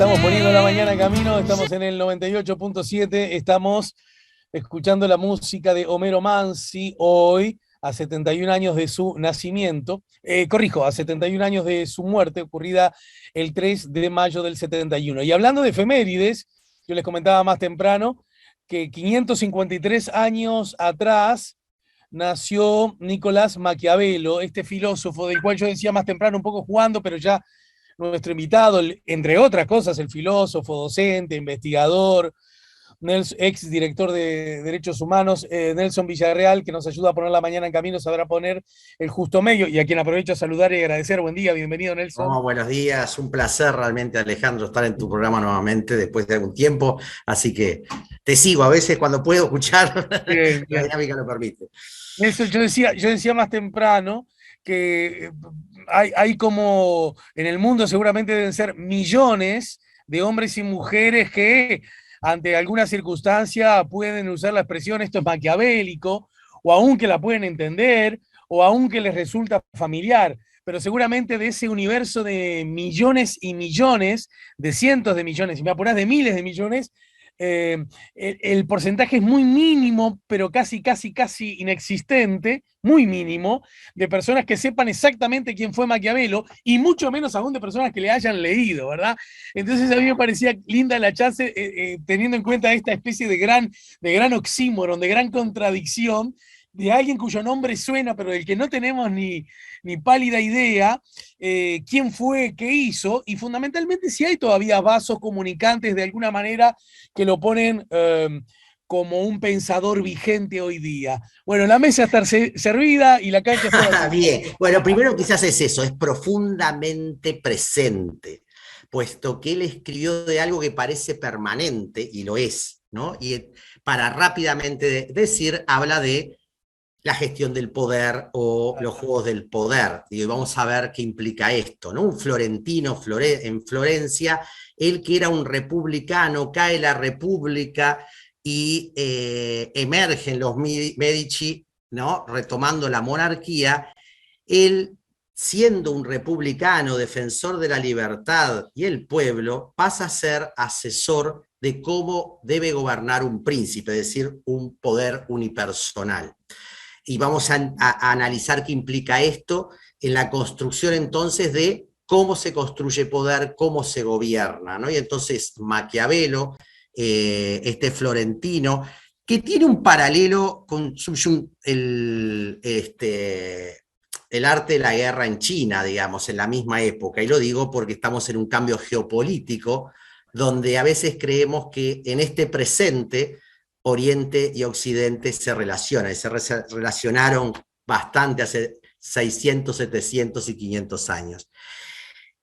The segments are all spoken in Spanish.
Estamos poniendo la mañana camino, estamos en el 98.7, estamos escuchando la música de Homero Mansi hoy, a 71 años de su nacimiento, a 71 años de su muerte, ocurrida el 3 de mayo del 71. Y hablando de efemérides, yo les comentaba más temprano que 553 años atrás nació Nicolás Maquiavelo, este filósofo del cual yo decía más temprano, un poco jugando, pero ya nuestro invitado, entre otras cosas, el filósofo, docente, investigador, ex director de Derechos Humanos, Nelson Villarreal, que nos ayuda a poner la mañana en camino, sabrá poner el justo medio, y a quien aprovecho a saludar y agradecer. Buen día, bienvenido, Nelson. Oh, buenos días, un placer realmente, Alejandro, estar en tu programa nuevamente después de algún tiempo, así que te sigo a veces cuando puedo escuchar, Bien, la bien. dinámica lo permite. Nelson, yo decía más temprano que hay como en el mundo seguramente deben ser millones de hombres y mujeres que ante alguna circunstancia pueden usar la expresión esto es maquiavélico, o aún que la pueden entender, o aún que les resulta familiar, pero seguramente de ese universo de millones y millones, de cientos de millones, y me apurás de miles de millones, el porcentaje es muy mínimo, pero casi inexistente, muy mínimo, de personas que sepan exactamente quién fue Maquiavelo, y mucho menos aún de personas que le hayan leído, ¿verdad? Entonces a mí me parecía linda la chance, teniendo en cuenta esta especie de gran oxímoron, de gran contradicción, de alguien cuyo nombre suena, pero del que no tenemos ni pálida idea, quién fue, qué hizo, y fundamentalmente si hay todavía vasos comunicantes de alguna manera que lo ponen como un pensador vigente hoy día. Bueno, la mesa está servida y la cancha es toda tuya. Bien, bueno, primero quizás es eso, es profundamente presente, puesto que él escribió de algo que parece permanente, y lo es, ¿no? Y para rápidamente decir, habla de la gestión del poder o los juegos del poder. Y vamos a ver qué implica esto, ¿no? Un florentino en Florencia, él que era un republicano, cae la república y emergen los Medici, ¿no? Retomando la monarquía. Él, siendo un republicano, defensor de la libertad y el pueblo, pasa a ser asesor de cómo debe gobernar un príncipe, es decir, un poder unipersonal. Y vamos a analizar qué implica esto en la construcción entonces de cómo se construye poder, cómo se gobierna, ¿no? Y entonces Maquiavelo, este florentino, que tiene un paralelo con el arte de la guerra en China, digamos, en la misma época, y lo digo porque estamos en un cambio geopolítico, donde a veces creemos que en este presente Oriente y Occidente se relacionan, y se relacionaron bastante hace 600, 700 y 500 años.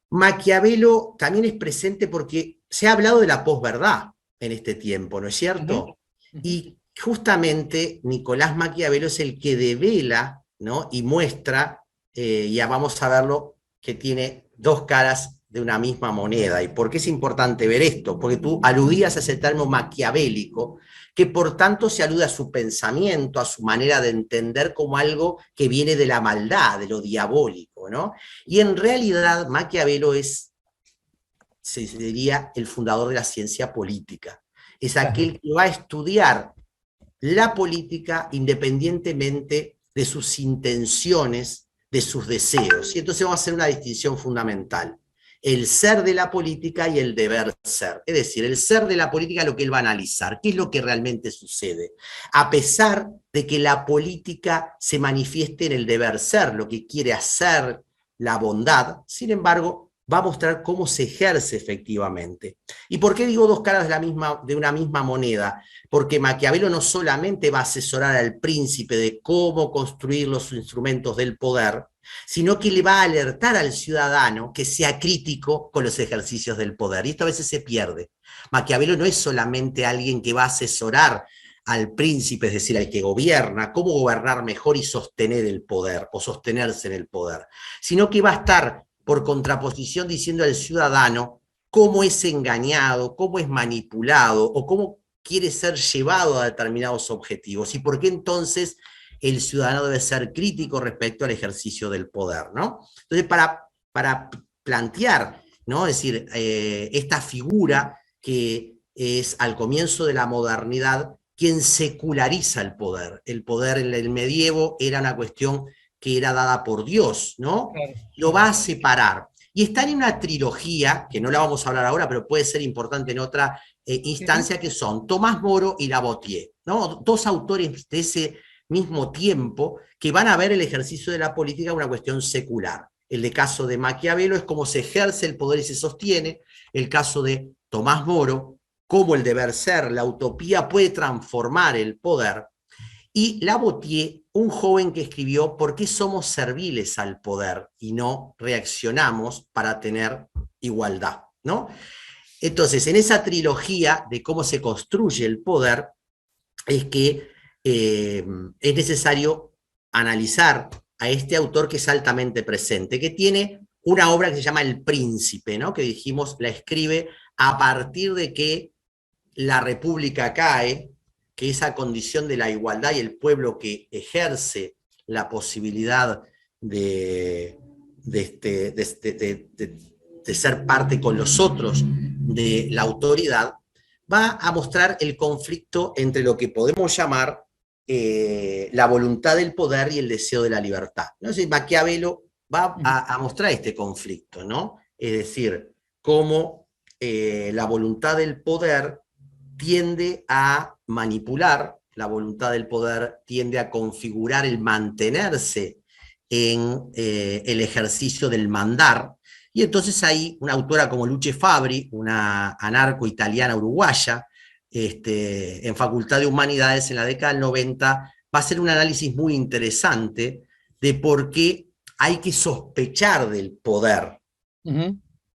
Maquiavelo también es presente porque se ha hablado de la posverdad en este tiempo, ¿no es cierto? Uh -huh. Y justamente Nicolás Maquiavelo es el que devela, ¿no? Y muestra, ya vamos a verlo, que tiene dos caras de una misma moneda. ¿Y por qué es importante ver esto? Porque tú aludías a ese término maquiavélico, que por tanto se alude a su pensamiento, a su manera de entender como algo que viene de la maldad, de lo diabólico, ¿no? Y en realidad Maquiavelo es, se diría, el fundador de la ciencia política. Es aquel que va a estudiar la política independientemente de sus intenciones, de sus deseos. Y entonces vamos a hacer una distinción fundamental. El ser de la política y el deber ser. Es decir, el ser de la política es lo que él va a analizar. ¿Qué es lo que realmente sucede? A pesar de que la política se manifieste en el deber ser, lo que quiere hacer, la bondad, sin embargo, va a mostrar cómo se ejerce efectivamente. ¿Y por qué digo dos caras de una misma moneda? Porque Maquiavelo no solamente va a asesorar al príncipe de cómo construir los instrumentos del poder, sino que le va a alertar al ciudadano que sea crítico con los ejercicios del poder. Y esto a veces se pierde. Maquiavelo no es solamente alguien que va a asesorar al príncipe, es decir, al que gobierna, cómo gobernar mejor y sostener el poder, o sostenerse en el poder, sino que va a estar por contraposición diciendo al ciudadano cómo es engañado, cómo es manipulado, o cómo quiere ser llevado a determinados objetivos, y por qué entonces el ciudadano debe ser crítico respecto al ejercicio del poder, ¿no? Entonces, para plantear ¿no? Es decir, esta figura que es al comienzo de la modernidad quien seculariza el poder. El poder en el medievo era una cuestión que era dada por Dios, ¿no? Claro, Lo claro. va a separar. Y está en una trilogía, que no la vamos a hablar ahora, pero puede ser importante en otra Sí, sí. instancia, que son Tomás Moro y Lavoisier, ¿no? Dos autores de ese mismo tiempo que van a ver el ejercicio de la política como una cuestión secular. El caso de Maquiavelo es cómo se ejerce el poder y se sostiene. El caso de Tomás Moro, cómo el deber ser, la utopía puede transformar el poder. Y Lavoisier, un joven que escribió ¿Por qué somos serviles al poder y no reaccionamos para tener igualdad? ¿No? Entonces, en esa trilogía de cómo se construye el poder, es que es necesario analizar a este autor que es altamente presente, que tiene una obra que se llama El Príncipe, ¿no? Que dijimos la escribe a partir de que la República cae, que esa condición de la igualdad y el pueblo que ejerce la posibilidad de ser parte con los otros de la autoridad, va a mostrar el conflicto entre lo que podemos llamar la voluntad del poder y el deseo de la libertad, ¿no? Es decir, Maquiavelo va a mostrar este conflicto, ¿no? Es decir, cómo la voluntad del poder tiende a manipular, la voluntad del poder tiende a configurar el mantenerse en el ejercicio del mandar, y entonces hay una autora como Luce Fabri, una anarco-italiana uruguaya, en Facultad de Humanidades en la década del 90, va a hacer un análisis muy interesante de por qué hay que sospechar del poder.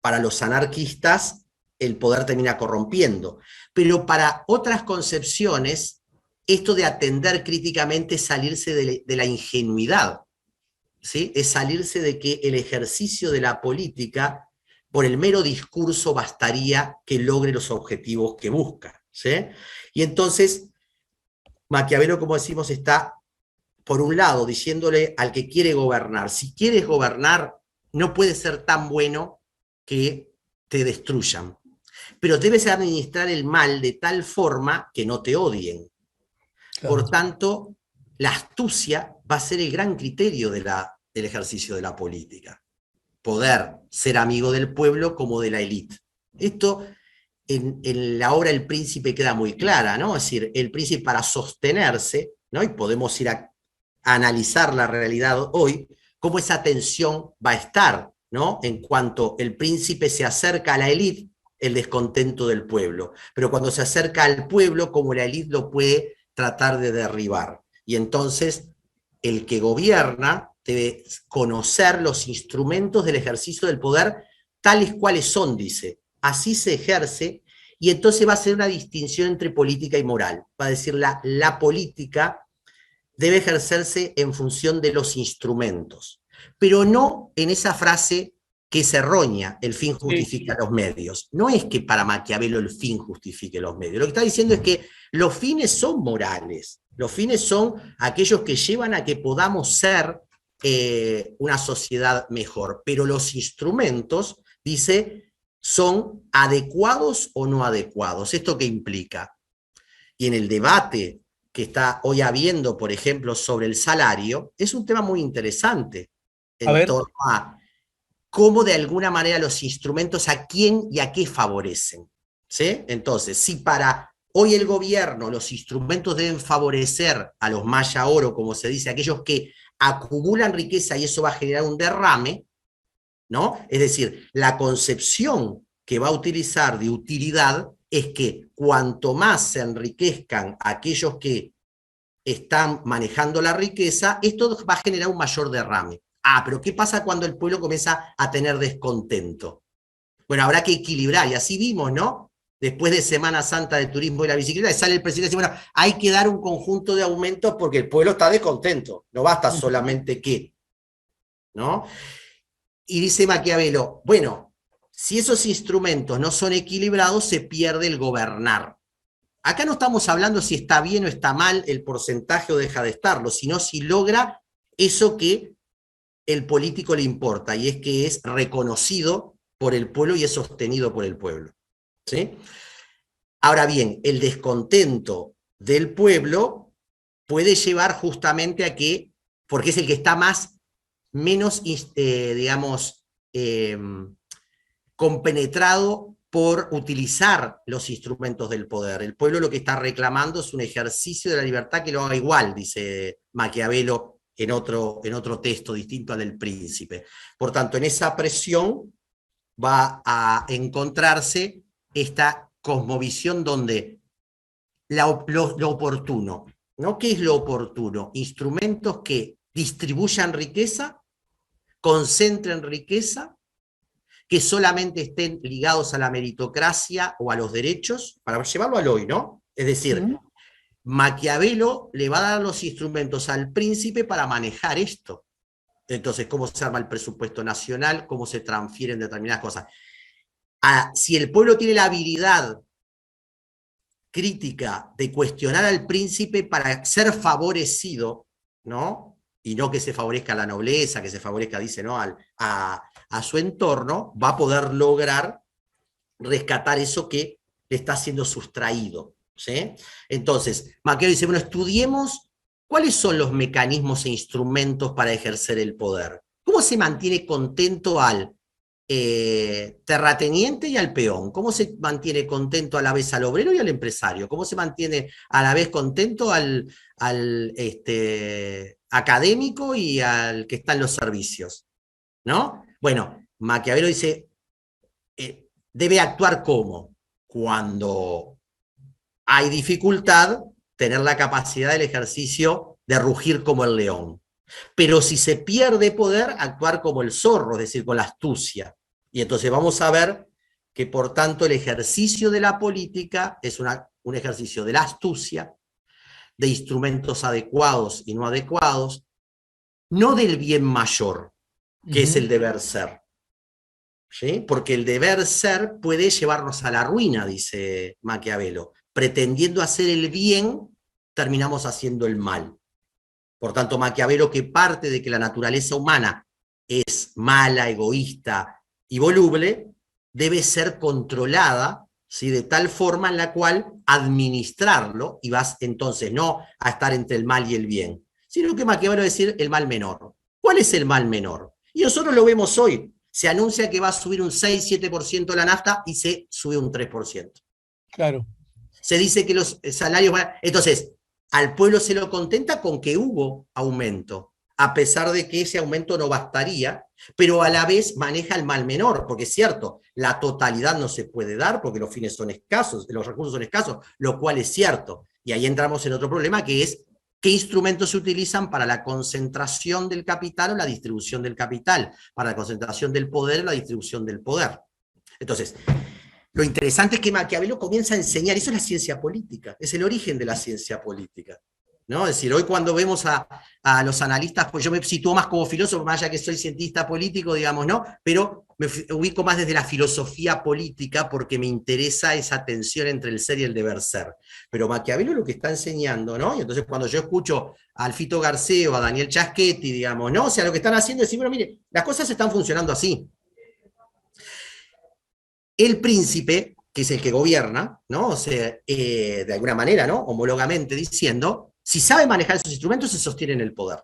Para los anarquistas, el poder termina corrompiendo. Pero para otras concepciones, esto de atender críticamente es salirse de la ingenuidad, ¿sí? Es salirse de que el ejercicio de la política, por el mero discurso, bastaría que logre los objetivos que busca, ¿sí? Y entonces, Maquiavelo, como decimos, está, por un lado, diciéndole al que quiere gobernar, si quieres gobernar, no puede ser tan bueno que te destruyan, pero debes administrar el mal de tal forma que no te odien. Claro. Por tanto, la astucia va a ser el gran criterio del ejercicio de la política. Poder ser amigo del pueblo como de la élite. Esto en la obra El Príncipe queda muy clara, ¿no? Es decir, el príncipe para sostenerse, ¿no? Y podemos ir a analizar la realidad hoy, cómo esa tensión va a estar, ¿no? En cuanto el príncipe se acerca a la élite, el descontento del pueblo. Pero cuando se acerca al pueblo, como la élite lo puede tratar de derribar. Y entonces, el que gobierna debe conocer los instrumentos del ejercicio del poder tales cuales son, dice. Así se ejerce, y entonces va a ser una distinción entre política y moral. Va a decir, la política debe ejercerse en función de los instrumentos, pero no en esa frase que es errónea, el fin Sí, justifica los medios. No es que para Maquiavelo el fin justifique los medios. Lo que está diciendo es que los fines son morales. Los fines son aquellos que llevan a que podamos ser una sociedad mejor. Pero los instrumentos, dice, son adecuados o no adecuados. ¿Esto qué implica? Y en el debate que está hoy habiendo, por ejemplo, sobre el salario, es un tema muy interesante a en ver, torno a cómo de alguna manera los instrumentos a quién y a qué favorecen, ¿sí? Entonces, si para hoy el gobierno los instrumentos deben favorecer a los maya oro, como se dice, aquellos que acumulan riqueza y eso va a generar un derrame, ¿no? Es decir, la concepción que va a utilizar de utilidad es que cuanto más se enriquezcan aquellos que están manejando la riqueza, esto va a generar un mayor derrame. Ah, pero ¿qué pasa cuando el pueblo comienza a tener descontento? Bueno, habrá que equilibrar, y así vimos, ¿no? Después de Semana Santa de turismo y la bicicleta, sale el presidente y dice, bueno, hay que dar un conjunto de aumentos porque el pueblo está descontento, no basta solamente que, ¿no? Y dice Maquiavelo, bueno, si esos instrumentos no son equilibrados, se pierde el gobernar. Acá no estamos hablando si está bien o está mal el porcentaje o deja de estarlo, sino si logra eso que el político le importa, y es que es reconocido por el pueblo y es sostenido por el pueblo. ¿Sí? Ahora bien, el descontento del pueblo puede llevar justamente a que, porque es el que está menos, digamos, compenetrado por utilizar los instrumentos del poder. El pueblo lo que está reclamando es un ejercicio de la libertad que lo haga igual, dice Maquiavelo en otro texto distinto al del Príncipe. Por tanto, en esa presión va a encontrarse esta cosmovisión donde lo oportuno, ¿no? ¿Qué es lo oportuno? Instrumentos que distribuyan riqueza, concentren riqueza, que solamente estén ligados a la meritocracia o a los derechos, para llevarlo al hoy, ¿no? Es decir, Maquiavelo le va a dar los instrumentos al príncipe para manejar esto. Entonces, cómo se arma el presupuesto nacional, cómo se transfieren determinadas cosas. Si el pueblo tiene la habilidad crítica de cuestionar al príncipe para ser favorecido, ¿no? Y no que se favorezca a la nobleza, que se favorezca, dice, ¿no? A su entorno, va a poder lograr rescatar eso que le está siendo sustraído, ¿sí? Entonces, Maquiavelo dice, bueno, estudiemos cuáles son los mecanismos e instrumentos para ejercer el poder. ¿Cómo se mantiene contento al terrateniente y al peón? ¿Cómo se mantiene contento a la vez al obrero y al empresario? ¿Cómo se mantiene a la vez contento al académico y al que está en los servicios? ¿No? Bueno, Maquiavelo dice, debe actuar ¿cómo? Cuando hay dificultad, tener la capacidad del ejercicio de rugir como el león. Pero si se pierde poder, actuar como el zorro, es decir, con la astucia. Y entonces vamos a ver que, por tanto, el ejercicio de la política es un ejercicio de la astucia, de instrumentos adecuados y no adecuados, no del bien mayor, que es el deber ser. ¿Sí? Porque el deber ser puede llevarnos a la ruina, dice Maquiavelo. Pretendiendo hacer el bien, terminamos haciendo el mal. Por tanto, Maquiavelo, que parte de que la naturaleza humana es mala, egoísta y voluble, debe ser controlada, ¿sí? De tal forma en la cual administrarlo, y vas entonces no a estar entre el mal y el bien, sino que Maquiavelo va a decir el mal menor. ¿Cuál es el mal menor? Y nosotros lo vemos hoy. Se anuncia que va a subir un 6-7% la nafta y se sube un 3%. Claro. Se dice que los salarios van... Entonces, al pueblo se lo contenta con que hubo aumento, a pesar de que ese aumento no bastaría, pero a la vez maneja el mal menor, porque es cierto, la totalidad no se puede dar porque los fines son escasos, los recursos son escasos, lo cual es cierto. Y ahí entramos en otro problema, que es qué instrumentos se utilizan para la concentración del capital o la distribución del capital, para la concentración del poder o la distribución del poder. Entonces, lo interesante es que Maquiavelo comienza a enseñar, eso es la ciencia política, es el origen de la ciencia política, ¿no? Es decir, hoy cuando vemos a los analistas, pues yo me sitúo más como filósofo, más allá que soy cientista político, digamos, ¿no? Pero me ubico más desde la filosofía política porque me interesa esa tensión entre el ser y el deber ser. Pero Maquiavelo lo que está enseñando, ¿no? Y entonces cuando yo escucho a Alfito Garceo, a Daniel Chasquetti, digamos, ¿no? O sea, lo que están haciendo es decir, bueno, mire, las cosas están funcionando así. El príncipe, que es el que gobierna, ¿no? O sea, de alguna manera, ¿no? Homólogamente diciendo, si sabe manejar esos instrumentos, se sostiene en el poder.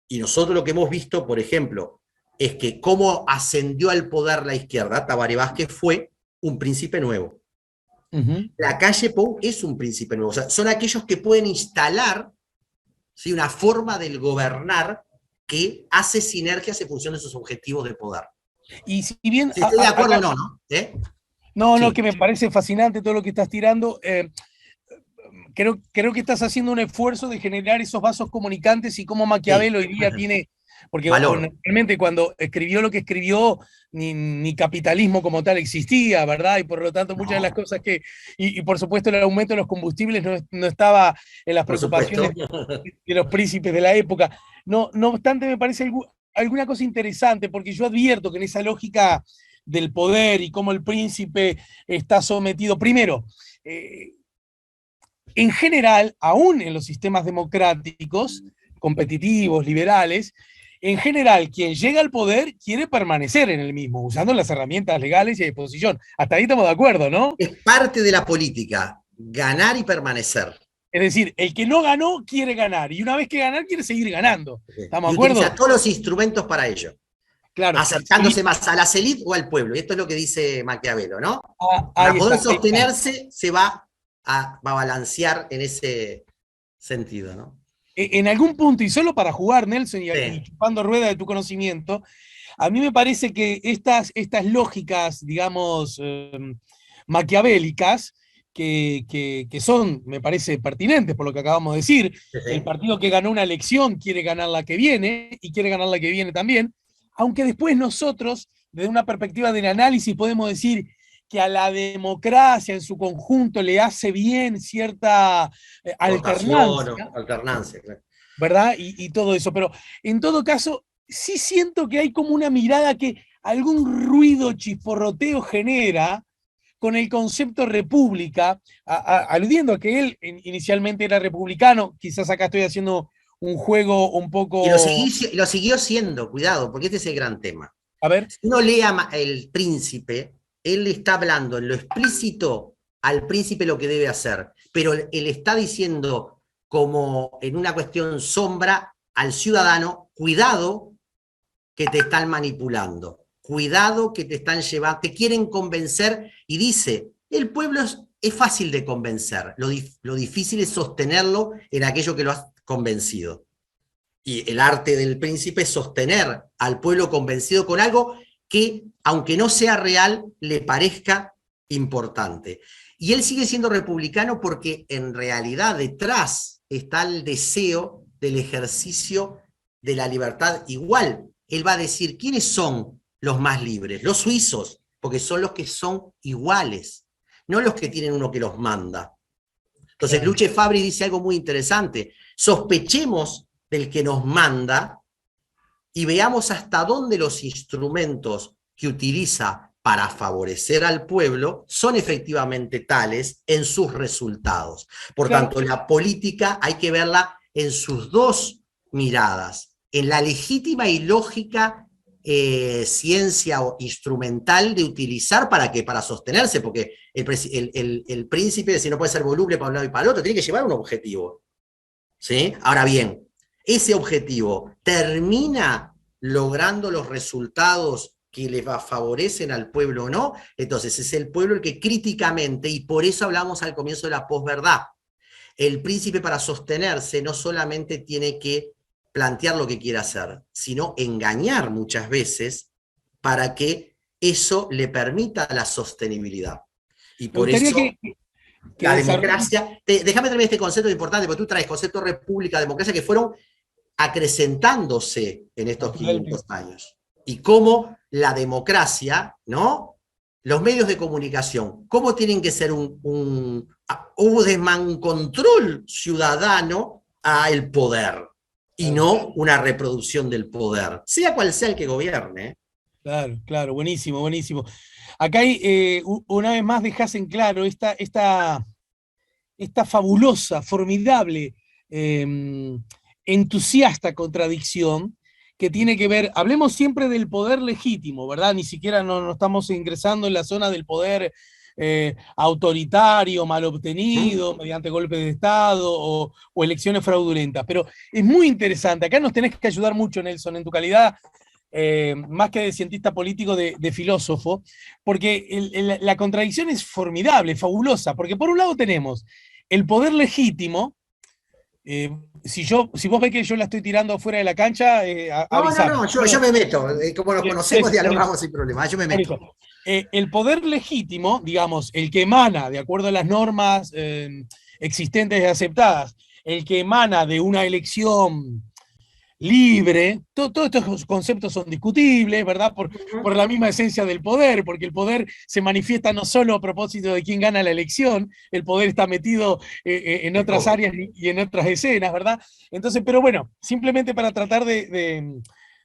Y nosotros lo que hemos visto, por ejemplo, es que cómo ascendió al poder la izquierda, Tabaré Vázquez fue un príncipe nuevo. La calle Pou es un príncipe nuevo. O sea, son aquellos que pueden instalar, ¿sí? Una forma del gobernar que hace sinergias en función de sus objetivos de poder. Y si bien... Si estoy de acuerdo o no, ¿no? No, sí. Que me parece fascinante todo lo que estás tirando. Creo que estás haciendo un esfuerzo de generar esos vasos comunicantes y cómo Maquiavelo hoy día tiene... Porque realmente cuando escribió lo que escribió, ni capitalismo como tal existía, ¿verdad? Y por lo tanto muchas de las cosas que... Y por supuesto el aumento de los combustibles no estaba en las preocupaciones de los príncipes de la época. No obstante, me parece alguna cosa interesante, porque yo advierto que en esa lógica del poder y cómo el príncipe está sometido, primero, en general, aún en los sistemas democráticos, competitivos, liberales, En general, quien llega al poder quiere permanecer en el mismo, usando las herramientas legales y de disposición. Hasta ahí estamos de acuerdo, ¿no? Es parte de la política, ganar y permanecer. Es decir, el que no ganó quiere ganar, y una vez que ganar quiere seguir ganando. ¿Estamos Y de acuerdo? utiliza todos los instrumentos para ello, Claro, acercándose más a las élites o al pueblo. Y esto es lo que dice Maquiavelo, ¿no? Para ahí poder está, ahí está. sostenerse, se va a balancear en ese sentido, ¿no? En algún punto, y solo para jugar, Nelson, y Sí, chupando rueda de tu conocimiento, a mí me parece que estas lógicas, digamos, maquiavélicas, que son, me parece, pertinentes por lo que acabamos de decir, sí, el sí. partido que ganó una elección quiere ganar la que viene, y quiere ganar la que viene también, aunque después nosotros, desde una perspectiva del análisis, podemos decir que a la democracia en su conjunto le hace bien cierta Rotación o alternancia, alternancia, claro. ¿verdad? Y todo eso. Pero en todo caso, sí siento que hay como una mirada que algún ruido chisporroteo genera con el concepto república, aludiendo a que él inicialmente era republicano, quizás acá estoy haciendo un juego un Y poco, lo siguió siendo, cuidado, porque este es el gran tema. a ver, Si uno lea El Príncipe, él le está hablando en lo explícito al príncipe lo que debe hacer, pero él está diciendo como en una cuestión sombra al ciudadano, cuidado que te están manipulando, cuidado que te están llevando, te quieren convencer y dice, el pueblo es fácil de convencer, lo difícil es sostenerlo en aquello que lo has convencido. Y el arte del príncipe es sostener al pueblo convencido con algo que, aunque no sea real, le parezca importante. Y él sigue siendo republicano porque en realidad detrás está el deseo del ejercicio de la libertad igual. Él va a decir, ¿quiénes son los más libres? Los suizos, porque son los que son iguales, no los que tienen uno que los manda. Entonces, claro. Luce Fabri dice algo muy interesante. Sospechemos del que nos manda y veamos hasta dónde los instrumentos que utiliza para favorecer al pueblo son efectivamente tales en sus resultados. Por Claro, tanto, la política hay que verla en sus dos miradas, en la legítima y lógica ciencia o instrumental de utilizar para que para sostenerse, porque el príncipe, si no puede ser voluble para un lado y para el otro, tiene que llevar un objetivo. ¿Sí? Ahora bien, ese objetivo termina logrando los resultados que le favorecen al pueblo o no, entonces es el pueblo el que críticamente, y por eso hablamos al comienzo de la posverdad, el príncipe para sostenerse no solamente tiene que plantear lo que quiere hacer, sino engañar muchas veces para que eso le permita la sostenibilidad. Y me por gustaría eso que la desarrolles. democracia, déjame terminar este concepto importante, porque tú traes concepto república, democracia, que fueron acrecentándose en estos 500 Naturalmente. años. Y cómo la democracia, ¿no? Los medios de comunicación, cómo tienen que ser un control ciudadano al poder y Claro, no una reproducción del poder, sea cual sea el que gobierne. claro, claro, buenísimo, buenísimo. Acá hay, una vez más dejas en claro esta fabulosa, formidable, eh, entusiasta contradicción que tiene que ver, hablemos siempre del poder legítimo, ¿verdad? Ni siquiera no estamos ingresando en la zona del poder autoritario, mal obtenido, ¿Mm? mediante golpes de Estado o elecciones fraudulentas. Pero es muy interesante, acá nos tenés que ayudar mucho, Nelson, en tu calidad más que de cientista político, de filósofo, porque la contradicción es formidable, fabulosa, porque por un lado tenemos el poder legítimo, si vos ves que yo la estoy tirando fuera de la cancha, No, no, avísame. no, yo me meto. Como nos Bien, conocemos, por eso, dialogamos sin problema. Yo me por meto. eso. El poder legítimo, digamos, el que emana, de acuerdo a las normas existentes y aceptadas, el que emana de una elección libre, todos estos conceptos son discutibles, ¿verdad? Por la misma esencia del poder, porque el poder se manifiesta no solo a propósito de quién gana la elección, el poder está metido en Es otras todo. áreas y en otras escenas, ¿verdad? Entonces, pero bueno, simplemente para tratar Y de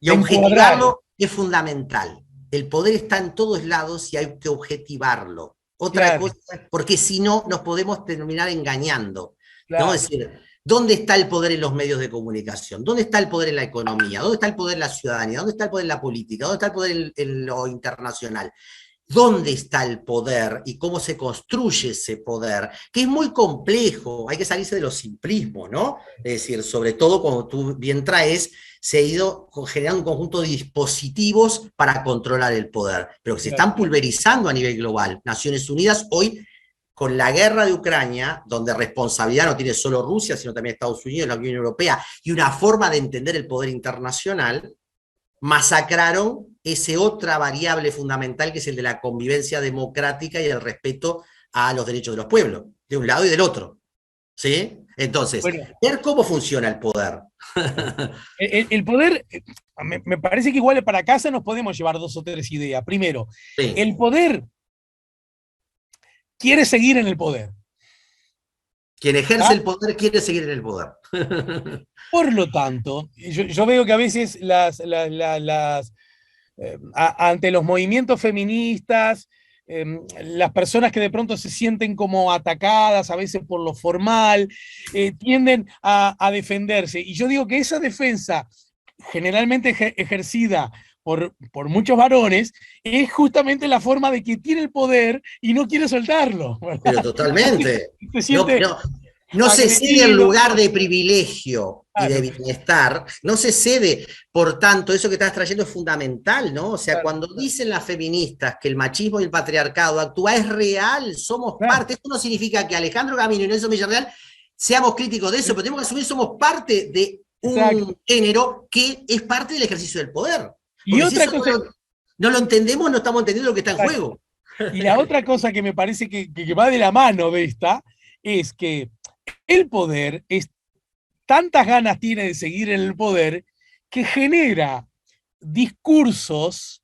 encuadrar. objetivarlo es fundamental. El poder está en todos lados y hay que objetivarlo. Otra Claro, cosa, porque si no, nos podemos terminar engañando. ¿No? Es claro, decir, ¿Dónde está el poder en los medios de comunicación? ¿Dónde está el poder en la economía? ¿Dónde está el poder en la ciudadanía? ¿Dónde está el poder en la política? ¿Dónde está el poder en lo internacional? ¿Dónde está el poder y cómo se construye ese poder? Que es muy complejo, hay que salirse de los simplismos, ¿no? Es decir, sobre todo como tú bien traes, se ha ido generando un conjunto de dispositivos para controlar el poder, pero que se están pulverizando a nivel global. Naciones Unidas hoy, con la guerra de Ucrania, donde responsabilidad no tiene solo Rusia, sino también Estados Unidos, la Unión Europea, y una forma de entender el poder internacional, masacraron esa otra variable fundamental que es el de la convivencia democrática y el respeto a los derechos de los pueblos, de un lado y del otro. ¿Sí? Entonces, Bueno, ver cómo funciona el poder. el poder, me parece que igual para casa nos podemos llevar 2 o 3 ideas. Primero, Sí. el poder quiere seguir en el poder. Quien ejerce ¿Ah? el poder quiere seguir en el poder. Por lo tanto, yo veo que a veces ante los movimientos feministas, las personas que de pronto se sienten como atacadas, a veces por lo formal, tienden a defenderse. Y yo digo que esa defensa, generalmente ejercida por muchos varones, es justamente la forma de que tiene el poder y no quiere soltarlo, ¿verdad? Pero totalmente. Se No, siente no se cede el agredido. lugar de privilegio y de Claro, bienestar, no se cede. Por tanto, eso que estás trayendo es fundamental, ¿no? O sea, claro, cuando dicen las feministas que el machismo y el patriarcado actúa, es real, somos claro. parte. Esto no significa que Alejandro Camino y Nelson Villarreal seamos críticos de eso, pero tenemos que asumir que somos parte de Exacto. un género que es parte del ejercicio del poder. Y Porque si otra eso cosa, no lo entendemos, no estamos entendiendo lo que está en exacto. juego. Y la otra cosa que me parece que va de la mano de esta es que el poder es tantas ganas tiene de seguir en el poder que genera discursos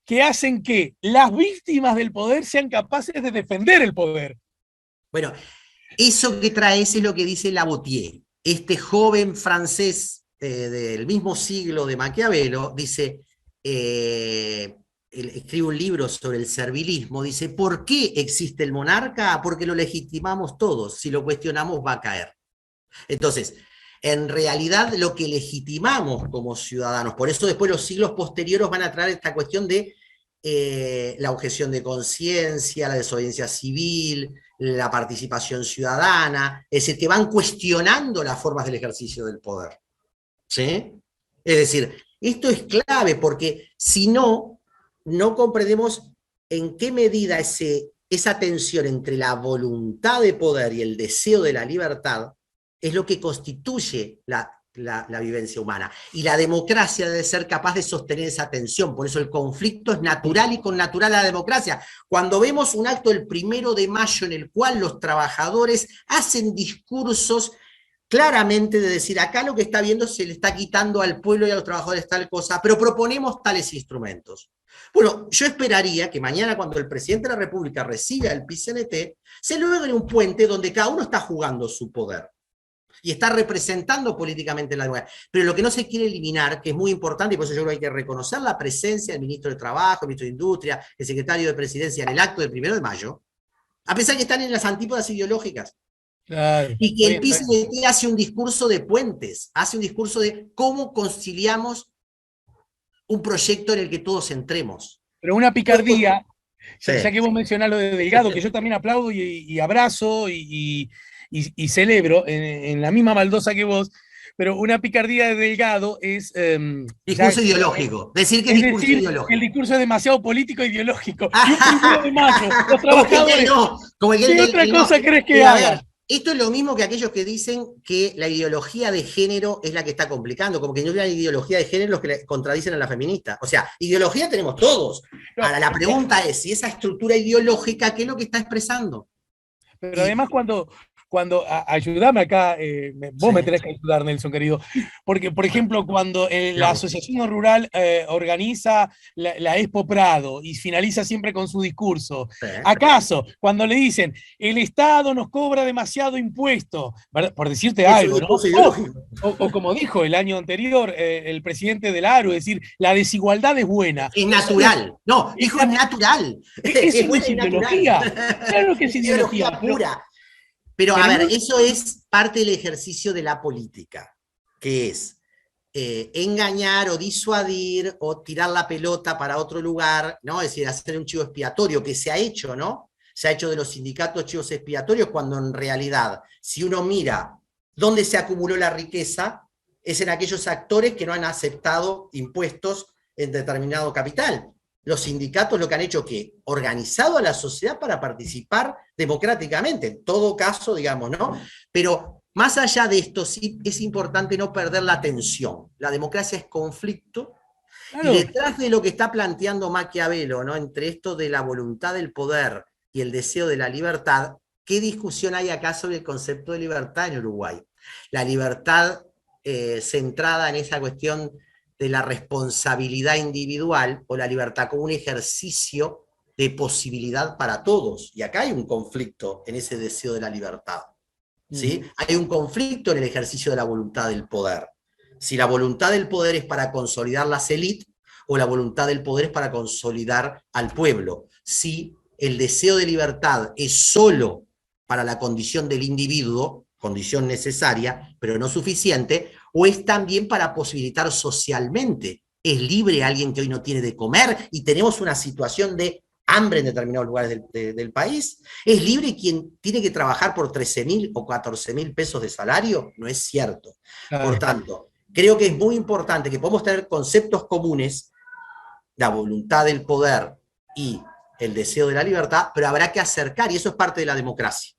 que hacen que las víctimas del poder sean capaces de defender el poder. Bueno, eso que traes es lo que dice Lavoisier, este joven francés del mismo siglo de Maquiavelo, dice, él escribe un libro sobre el servilismo, dice, ¿por qué existe el monarca? Porque lo legitimamos todos, si lo cuestionamos va a caer. Entonces, en realidad lo que legitimamos como ciudadanos, por eso después los siglos posteriores van a traer esta cuestión de la objeción de conciencia, la desobediencia civil, la participación ciudadana, es decir, que van cuestionando las formas del ejercicio del poder. ¿Sí? Es decir, esto es clave porque si no, no comprendemos en qué medida esa tensión entre la voluntad de poder y el deseo de la libertad es lo que constituye la vivencia humana. Y la democracia debe ser capaz de sostener esa tensión. Por eso el conflicto es natural y con natural a la democracia. Cuando vemos un acto el 1 de mayo en el cual los trabajadores hacen discursos claramente de decir, acá lo que está viendo se le está quitando al pueblo y a los trabajadores tal cosa, pero proponemos tales instrumentos. Bueno, yo esperaría que mañana cuando el presidente de la República reciba el PIT-CNT, se logre un puente donde cada uno está jugando su poder y está representando políticamente la democracia. Pero lo que no se quiere eliminar, que es muy importante, y por eso yo creo que hay que reconocer la presencia del ministro de Trabajo, el ministro de Industria, el secretario de Presidencia en el acto del 1 de mayo, a pesar que están en las antípodas ideológicas. Claro, Y que el bien. PIT hace un discurso de puentes, hace un discurso de cómo conciliamos un proyecto en el que todos entremos. Pero una picardía, Sí. ya que vos mencionás lo de Delgado, que yo también aplaudo y abrazo y celebro en la misma baldosa que vos, pero una picardía de Delgado es... Discurso ideológico. Decir que es discurso decir, el ideológico. discurso es demasiado político e ideológico. Y un 1 de mayo, los Como que trabajadores, no, como que ¿qué otra no. cosa crees que Pero a hagan? ver, esto es lo mismo que aquellos que dicen que la ideología de género es la que está complicando, como que no hay ideología de género los que contradicen a la feminista. O sea, ideología tenemos todos. No, Ahora, la pregunta es si esa estructura ideológica, ¿qué es lo que está expresando? pero Y, además cuando ayúdame acá, vos sí, me tenés que ayudar, Nelson, querido, porque, por ejemplo, cuando la digamos, Asociación Rural organiza la Expo Prado y finaliza siempre con su discurso, sí. ¿acaso cuando le dicen, el Estado nos cobra demasiado impuesto, ¿verdad? Por decirte Es un algo, ¿no? discurso ideológico. O como dijo el año anterior el presidente del ARU, es decir, la desigualdad es buena. Es natural. No, dijo es natural. Eso Es no buena es y natural. ideología. Claro que es Es ideología ideología, pero pura. Pero a ver, Tenemos, eso es parte del ejercicio de la política, que es engañar o disuadir o tirar la pelota para otro lugar, ¿no? Es decir, hacer un chivo expiatorio que se ha hecho, ¿no? Se ha hecho de los sindicatos chivos expiatorios cuando en realidad, si uno mira dónde se acumuló la riqueza, es en aquellos actores que no han aceptado impuestos en determinado capital. Los sindicatos lo que han hecho es que organizado a la sociedad para participar democráticamente, en todo caso, digamos, ¿no? Pero más allá de esto, sí es importante no perder la atención. La democracia es conflicto, y claro, detrás de lo que está planteando Maquiavelo, ¿no? Entre esto de la voluntad del poder y el deseo de la libertad, ¿qué discusión hay acá sobre el concepto de libertad en Uruguay? La libertad centrada en esa cuestión de la responsabilidad individual o la libertad como un ejercicio de posibilidad para todos. Y acá hay un conflicto en ese deseo de la libertad. ¿Sí? Hay un conflicto en el ejercicio de la voluntad del poder. Si la voluntad del poder es para consolidar las élites o la voluntad del poder es para consolidar al pueblo. Si el deseo de libertad es solo para la condición del individuo, condición necesaria, pero no suficiente, o es también para posibilitar socialmente. ¿Es libre alguien que hoy no tiene de comer y tenemos una situación de hambre en determinados lugares del país? ¿Es libre quien tiene que trabajar por 13.000 o 14.000 pesos de salario? No es cierto. Por claro. tanto, creo que es muy importante que podamos tener conceptos comunes, la voluntad del poder y el deseo de la libertad, pero habrá que acercar, y eso es parte de la democracia.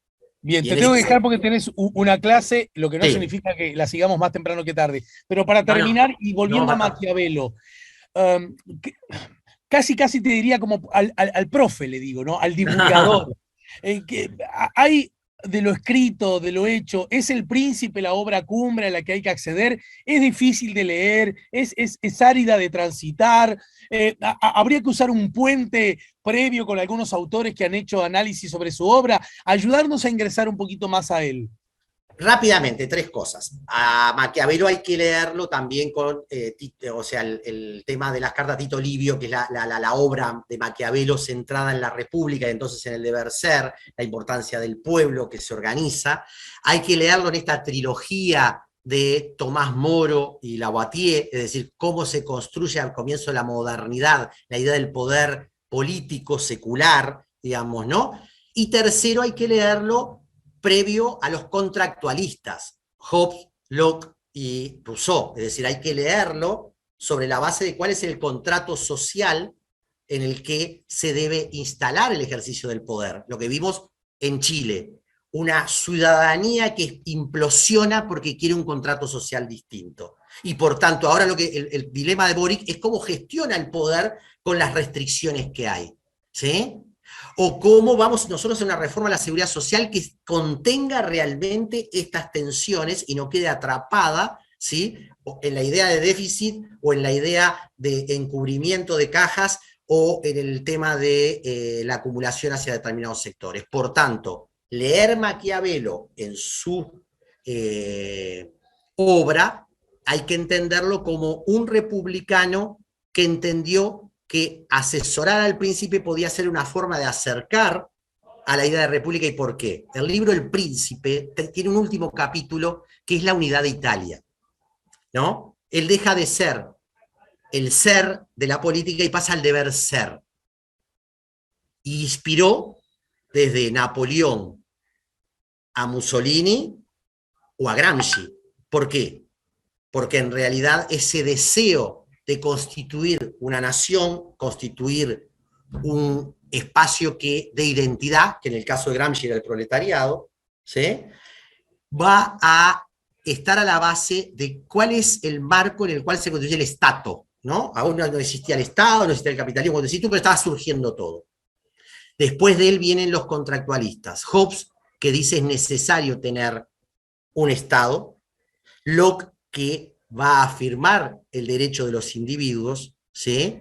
Bien, Y te en tengo que ese, dejar porque tenés una clase, lo que no sí, significa que la sigamos más temprano que tarde. Pero para no, no, terminar y no volviendo a basta. Maquiavelo, um, casi casi te diría como al profe, le digo, ¿no? Al divulgador. Hay de lo escrito, de lo hecho, es el príncipe la obra cumbre a la que hay que acceder, es difícil de leer, es árida de transitar, habría que usar un puente previo con algunos autores que han hecho análisis sobre su obra, ayudarnos a ingresar un poquito más a él. Rápidamente, tres cosas. A Maquiavelo hay que leerlo también con, o sea, el tema de las cartas Tito Livio, que es la obra de Maquiavelo centrada en la República y entonces en el deber ser, la importancia del pueblo que se organiza. Hay que leerlo en esta trilogía de Tomás Moro y Lavoisier, es decir, cómo se construye al comienzo de la modernidad la idea del poder político, secular, digamos, ¿no? Y tercero, hay que leerlo previo a los contractualistas, Hobbes, Locke y Rousseau. Es decir, hay que leerlo sobre la base de cuál es el contrato social en el que se debe instalar el ejercicio del poder. Lo que vimos en Chile, una ciudadanía que implosiona porque quiere un contrato social distinto. Y por tanto, ahora el dilema de Boric es cómo gestiona el poder con las restricciones que hay. ¿Sí? O cómo vamos nosotros a una reforma a la seguridad social que contenga realmente estas tensiones y no quede atrapada, ¿sí? En la idea de déficit o en la idea de encubrimiento de cajas o en el tema de la acumulación hacia determinados sectores. Por tanto, leer Maquiavelo en su obra hay que entenderlo como un republicano que entendió que asesorar al príncipe podía ser una forma de acercar a la idea de república. ¿Y por qué? El libro El Príncipe tiene un último capítulo que es la unidad de Italia, ¿no? Él deja de ser el ser de la política y pasa al deber ser. Y inspiró desde Napoleón a Mussolini o a Gramsci. ¿Por qué? Porque en realidad ese deseo de constituir una nación, constituir un espacio de identidad, que en el caso de Gramsci era el proletariado, ¿sí? Va a estar a la base de cuál es el marco en el cual se constituye el Estado, ¿no? Aún no existía el Estado, no existía el capitalismo, pero estaba surgiendo todo. Después de él vienen los contractualistas. Hobbes, que dice es necesario tener un Estado. Locke, que va a afirmar el derecho de los individuos, ¿sí?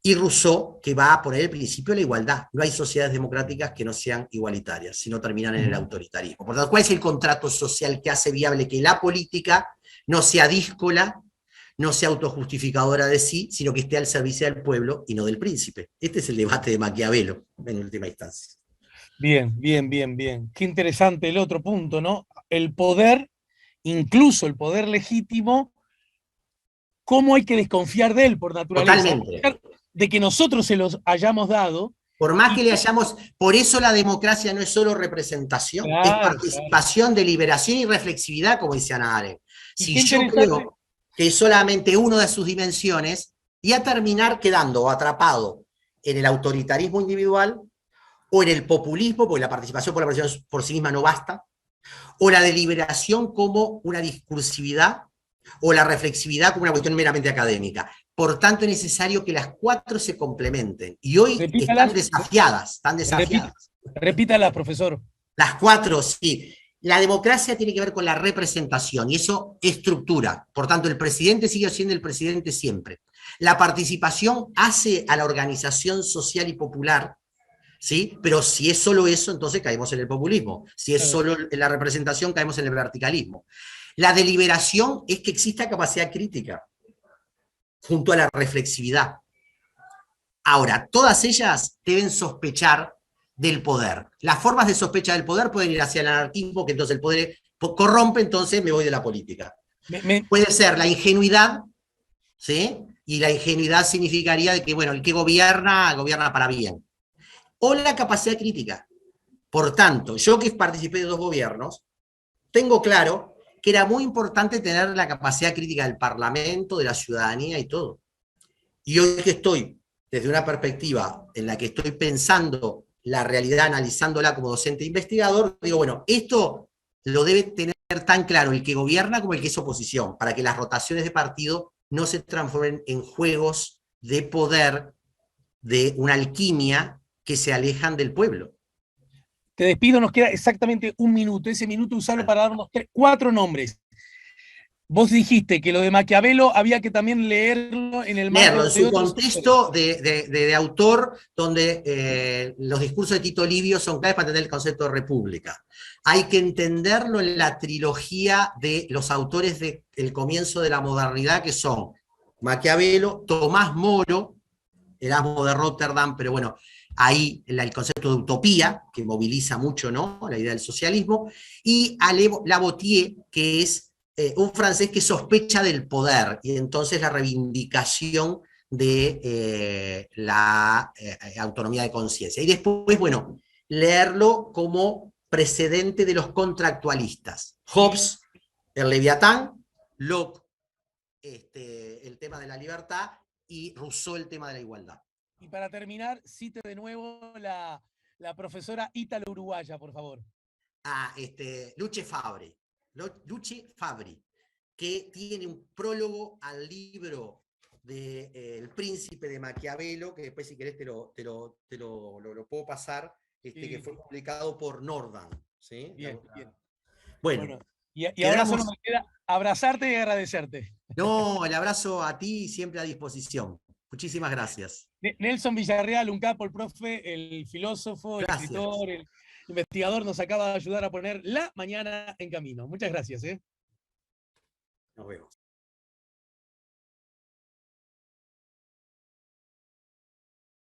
Y Rousseau, que va a poner el principio de la igualdad. No hay sociedades democráticas que no sean igualitarias, sino terminan en el autoritarismo. Por tanto, ¿cuál es el contrato social que hace viable que la política no sea díscola, no sea autojustificadora de sí, sino que esté al servicio del pueblo y no del príncipe? Este es el debate de Maquiavelo, en última instancia. Bien, bien, bien, bien. Qué interesante el otro punto, ¿no? El poder, incluso el poder legítimo, cómo hay que desconfiar de él por naturaleza, a Totalmente. pesar de que nosotros se los hayamos dado. Por más Y que le hayamos, por eso la democracia no es solo representación, es claro, claro. participación, deliberación y reflexividad, como dice Ana Arendt. Y Si qué yo interesante. creo que es solamente una de sus dimensiones, y a terminar quedando o atrapado en el autoritarismo individual o en el populismo, porque la participación por sí misma no basta, o la deliberación como una discursividad, o la reflexividad como una cuestión meramente académica. Por tanto, es necesario que las cuatro se complementen. Y hoy están Repítalas, desafiadas, están repí- desafiadas. repítalas, profesor. Las cuatro, sí. La democracia tiene que ver con la representación y eso estructura. Por tanto, el presidente sigue siendo el presidente siempre. La participación hace a la organización social y popular, ¿sí? Pero si es solo eso, entonces caemos en el populismo. Si es solo la representación, caemos en el verticalismo. La deliberación es que exista capacidad crítica junto a la reflexividad. Ahora, todas ellas deben sospechar del poder. Las formas de sospecha del poder pueden ir hacia el anarquismo, que entonces el poder corrompe, entonces me voy de la política. Me- me- Puede ser la ingenuidad, ¿sí? Y la ingenuidad significaría de que, bueno, el que gobierna, gobierna para bien. O la capacidad crítica. Por tanto, yo que participé de dos gobiernos, tengo claro que era muy importante tener la capacidad crítica del Parlamento, de la ciudadanía y todo. Y hoy que estoy desde una perspectiva en la que estoy pensando la realidad, analizándola como docente e investigador, digo, bueno, esto lo debe tener tan claro el que gobierna como el que es oposición, para que las rotaciones de partido no se transformen en juegos de poder, de una alquimia que se alejan del pueblo. Te despido, nos queda exactamente un minuto. Ese minuto usarlo para darnos cuatro nombres. Vos dijiste que lo de Maquiavelo había que también leerlo en el Leerlo marco en de su otros autores. contexto de autor, donde los discursos de Tito Livio son claves para entender el concepto de república. Hay que entenderlo en la trilogía de los autores del comienzo de la modernidad, que son Maquiavelo, Tomás Moro, Erasmo de Rotterdam, pero bueno, ahí el concepto de utopía, que moviliza mucho, ¿no?, la idea del socialismo, y Alain Lavoisier, que es un francés que sospecha del poder, y entonces la reivindicación de la autonomía de conciencia. Y después, bueno, leerlo como precedente de los contractualistas. Hobbes, el Leviatán, Locke, el tema de la libertad, y Rousseau el tema de la igualdad. Y para terminar, cite de nuevo la profesora ítalo-uruguaya, por favor. A Luce Fabri, que tiene un prólogo al libro de El Príncipe de Maquiavelo, que después si querés te lo puedo pasar, Sí. que fue publicado por Nordan. ¿Sí? Bien, bien. Bueno, y ahora solo me queda abrazarte y agradecerte. No, el abrazo a ti siempre a disposición. Muchísimas gracias. Nelson Villarreal, un capo, el profe, el filósofo, el Gracias. escritor, el investigador, nos acaba de ayudar a poner la mañana en camino. Muchas gracias. Nos vemos.